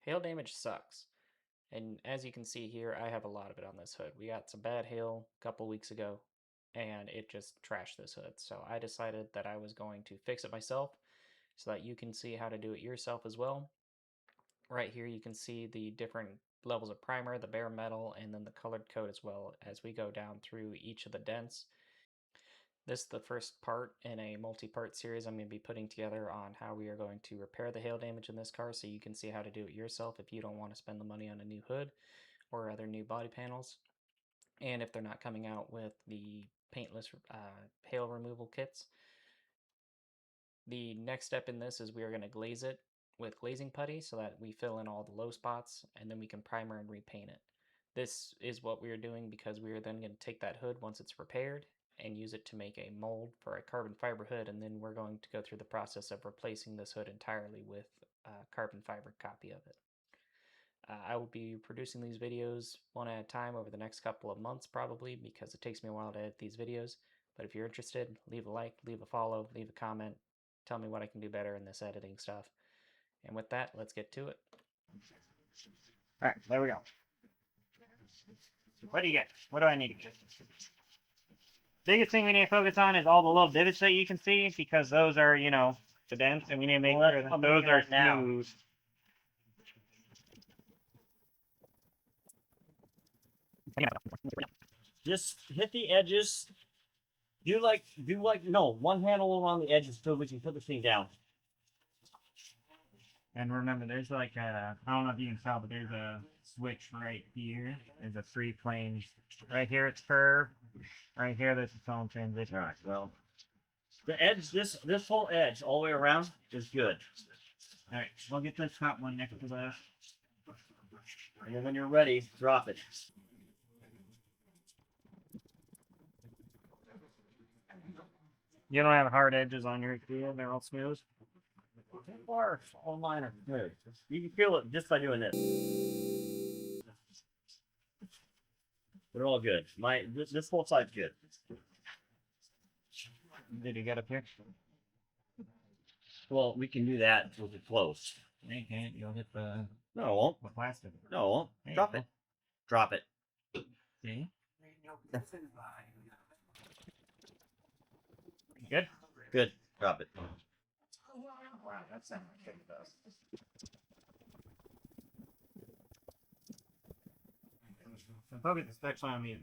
Hail damage sucks. And as you can see here, I have a lot of it on this hood. We got some bad hail a couple weeks ago, and it just trashed this hood. So I decided that I was going to fix it myself so that you can see how to do it yourself as well. Right here you can see the different levels of primer, the bare metal, and then the colored coat as well as we go down through each of the dents. This is the first part in a multi-part series I'm going to be putting together on how we are going to repair the hail damage in this car so you can see how to do it yourself if you don't want to spend the money on a new hood or other new body panels. And if they're not coming out with the paintless hail removal kits. The next step in this is we are going to glaze it with glazing putty so that we fill in all the low spots and then we can primer and repaint it. This is what we are doing because we are then going to take that hood once it's repaired and use it to make a mold for a carbon fiber hood, and then we're going to go through the process of replacing this hood entirely with a carbon fiber copy of it. I will be producing these videos one at a time over the next couple of months probably because it takes me a while to edit these videos. But if you're interested, leave a like, leave a follow, leave a comment, tell me what I can do better in this editing stuff. And with that, let's get to it. All right, there we go. What do you get? What do I need to get? Biggest thing we need to focus on is all the little divots that you can see because those are, you know, the dents, and we need to make sure that those are smooth. Just hit the edges. Do like no one handle on the edges so we can put the thing down. And remember, there's like a, I don't know if you can tell, but there's a switch right here. There's a 3-plane. Right here it's curved. Right here there's its own transition. All right, well, the edge, this whole edge all the way around is good. All right, we'll get this top one next to the. And when you're ready, drop it. You don't have hard edges on your wheel; they're all smooth. All mine are smooth. You can feel it just by doing this. They're all good. This whole side's good. Did you get up here? Well, we can do that with it closed. You can't. You'll hit the. No, I won't. The plastic. No, I won't. Drop it. Drop it. See? Good? Good. Drop it. Wow, that sounds like it does. So focus especially on the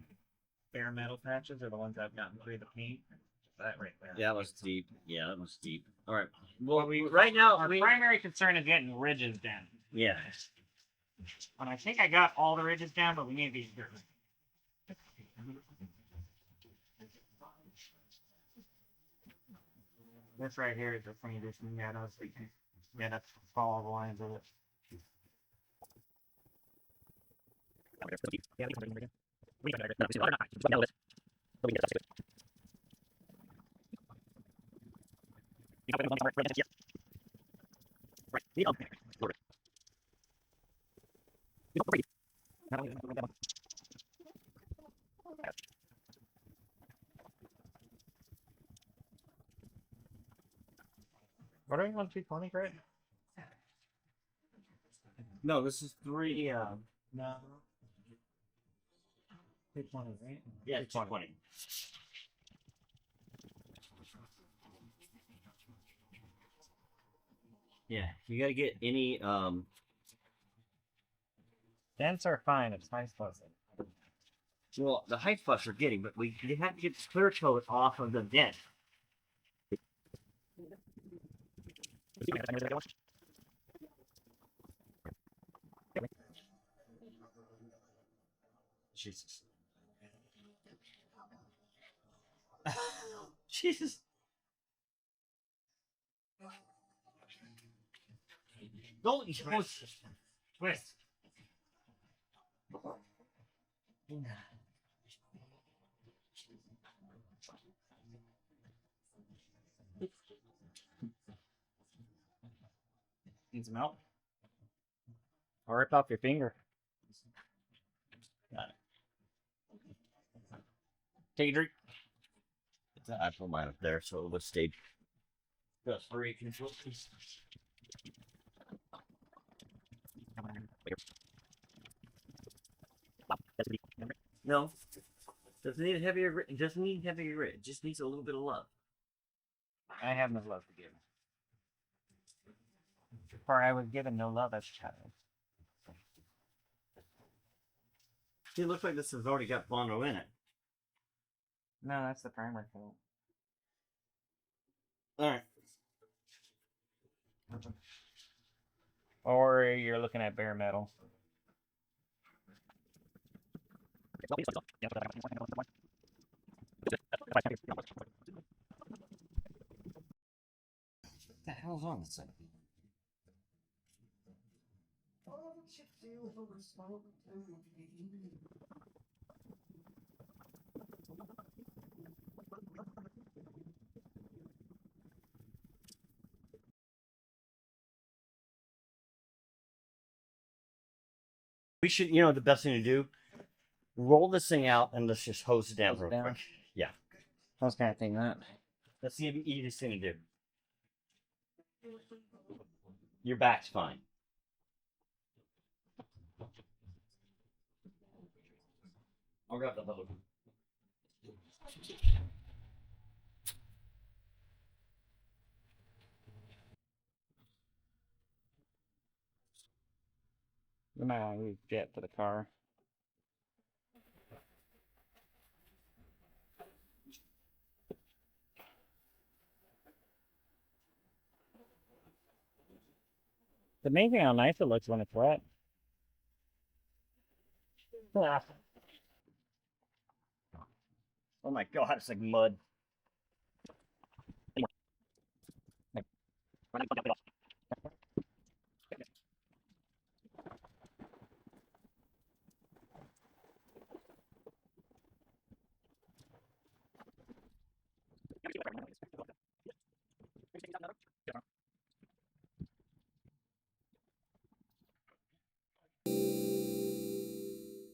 bare metal patches are the ones I've gotten through the paint. That right there. Yeah, that was deep. Yeah, that was deep. All right. Well, right now our primary concern is getting ridges down. Yeah. And I think I got all the ridges down, but we need these here. This right here is the thing you just gotta follow the lines of it. What are you on 220, right? No, this is 3. No. 220, right? Yeah, 220. Yeah, you gotta get any dents are fine. It's nice fussing. Well, the height fuss are getting, but you have to get the clear coat off of the dent. Jesus. Jesus. Don't you twist. Twist. Need some help? I'll rip off your finger. Got it. Take a drink. I put mine up there, so let's stay. Just 3 controls. No, doesn't need a heavier. It doesn't need heavier grit. It just needs a little bit of love. I have no love to give. For I was given no love as a child. It looks like this has already got Bondo in it. No, that's the primer coat. All right. Or you're looking at bare metal. What the hell's on this thing? We should, you know, the best thing to do, roll this thing out and let's just hose it down Hose it real down? quick. Yeah. I was kind of thinking that. That's the easiest thing to do. Your back's fine. I'll grab the hose. You might want to use jet for the car. It's amazing how nice it looks when it's wet. Ah. Oh my god, it's like mud.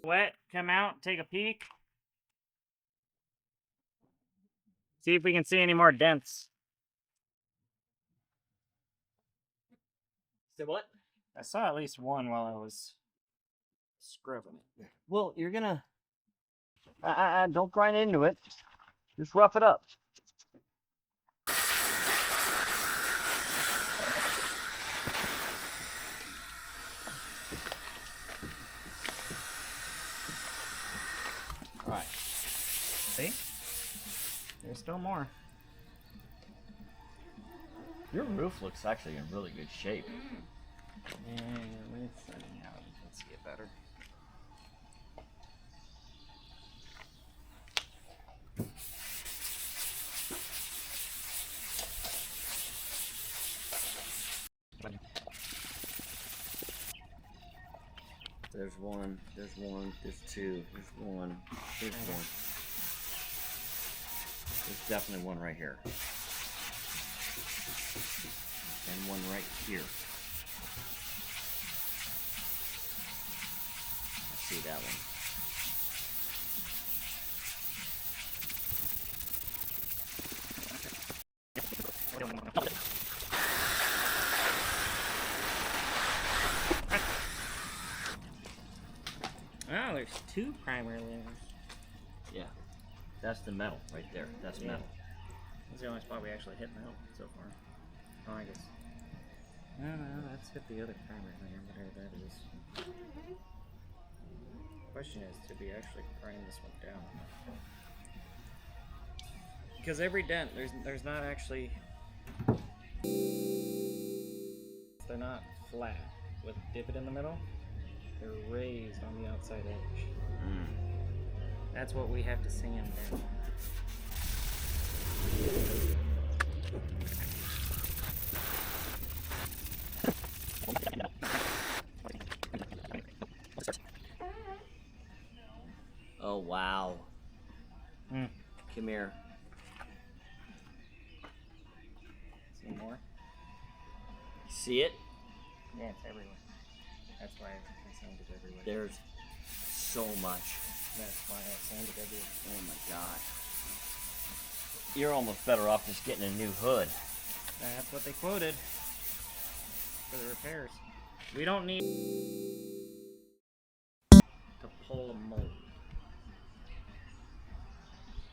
Wet, come out, take a peek. See if we can see any more dents. Say what? I saw at least one while I was scrubbing it. Well, you're gonna. Don't grind into it. Just rough it up. All right. See? There's still more. Your roof looks actually in really good shape. And let's see how we can see it better. There's one, there's two, there's one, there's one. There's definitely one right here. And one right here. I see that one. Oh, there's two primer layers. Yeah. That's the metal right there. That's metal. That's the only spot we actually hit metal so far. Oh, I guess. No, that's hit the other primer layer, whatever that is. Question is, did we actually grind this one down? Because every dent, there's not actually. They're not flat with a divot in the middle. They're raised on the outside edge. That's what we have to sand down. Oh, wow. Come here. See more? See it? Yeah, it's everywhere. That's why I sanded everywhere. There's so much. That's why I sanded everywhere. Oh my god. You're almost better off just getting a new hood. That's what they quoted for the repairs. We don't need pull a mold.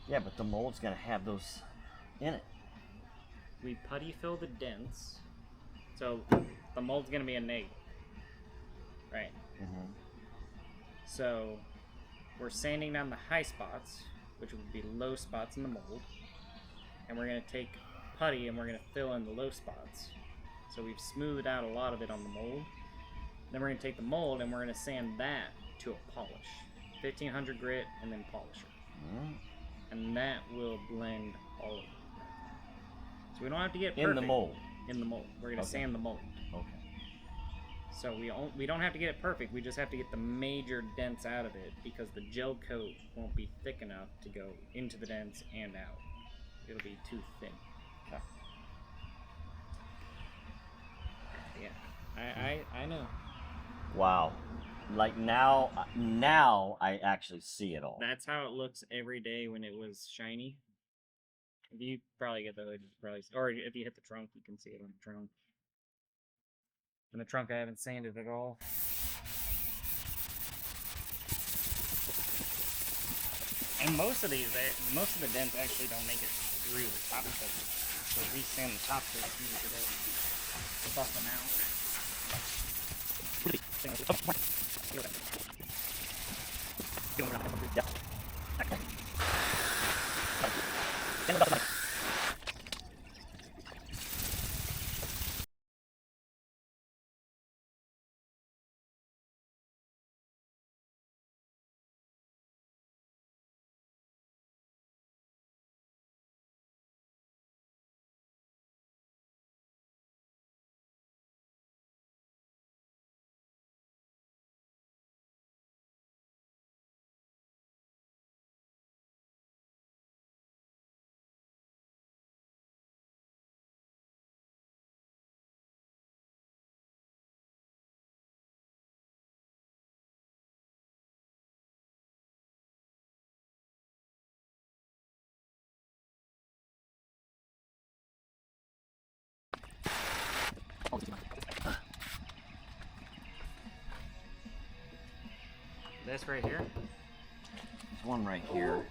Yeah, but the mold's gonna have those in it. We putty fill the dents, so the mold's gonna be a negative, right? Mm-hmm. So we're sanding down the high spots, which would be low spots in the mold, and we're gonna take putty and we're gonna fill in the low spots. So we've smoothed out a lot of it on the mold. Then we're gonna take the mold and we're gonna sand that to a polish, 1500 grit, and then polish it. Mm-hmm. And that will blend all of it. So we don't have to get perfect. In the mold. In the mold. We're gonna sand the mold. Okay. So we don't have to get it perfect. We just have to get the major dents out of it because the gel coat won't be thick enough to go into the dents and out. It'll be too thin. Okay. Yeah, I know. Wow. Like now I actually see it all. That's how it looks every day when it was shiny. If you probably get the hood, or if you hit the trunk, you can see it on the trunk. And the trunk I haven't sanded at all. And most of the dents actually don't make it through the top coat. So we sand the top coat today to buff them out. This right here. There's one right here.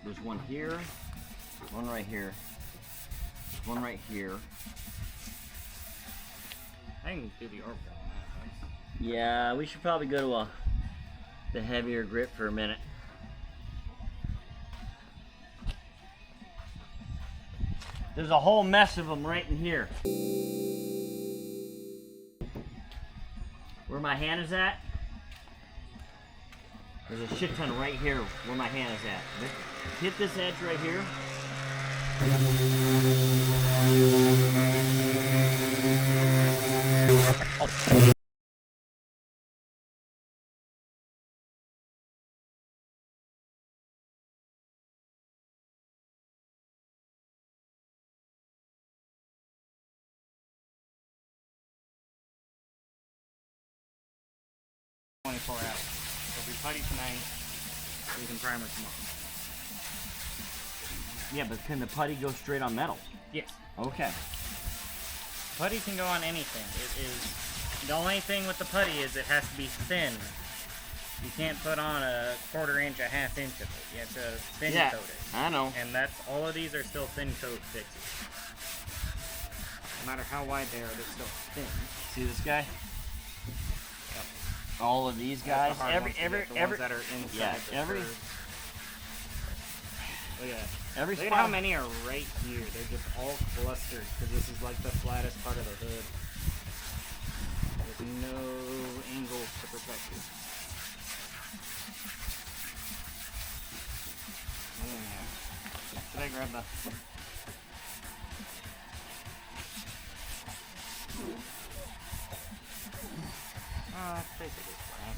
There's one here, one right here, one right here. I can do the orbital on that. Yeah, we should probably go to the heavier grip for a minute. There's a whole mess of them right in here. Where my hand is at, there's a shit ton right here where my hand is at. Hit this edge right here. Hours. So if we putty tonight, we can primer tomorrow. Yeah, but can the putty go straight on metal? Yes. Okay. Putty can go on anything. It is the only thing with the putty is it has to be thin. You can't put on a 1/4 inch, a 1/2 inch of it. You have to thin coat it. I know. And that's all of these are still thin coat fixes. No matter how wide they are, they're still thin. See this guy? Yep. All of these guys. The ones that are inside. Yeah, the every. curve. Look at that. Every Look at spot. how many are right here. They're just all clustered because this is like the flattest part of the hood. There's no angles to protect you. Yeah. Should I grab the... It's basically flat.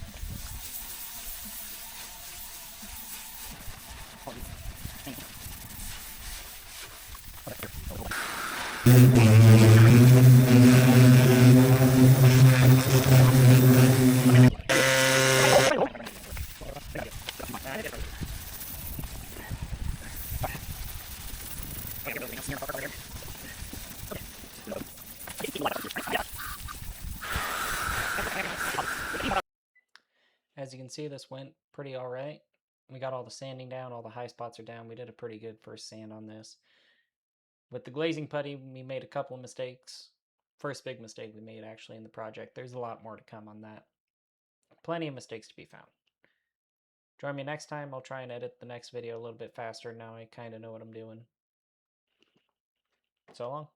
As you can see, this went pretty all right. We got all the sanding down, all the high spots are down. We did a pretty good first sand on this. With the glazing putty, we made a couple of mistakes. First big mistake we made actually in the project. There's a lot more to come on that. Plenty of mistakes to be found. Join me next time. I'll try and edit the next video a little bit faster. Now I kind of know what I'm doing. So long.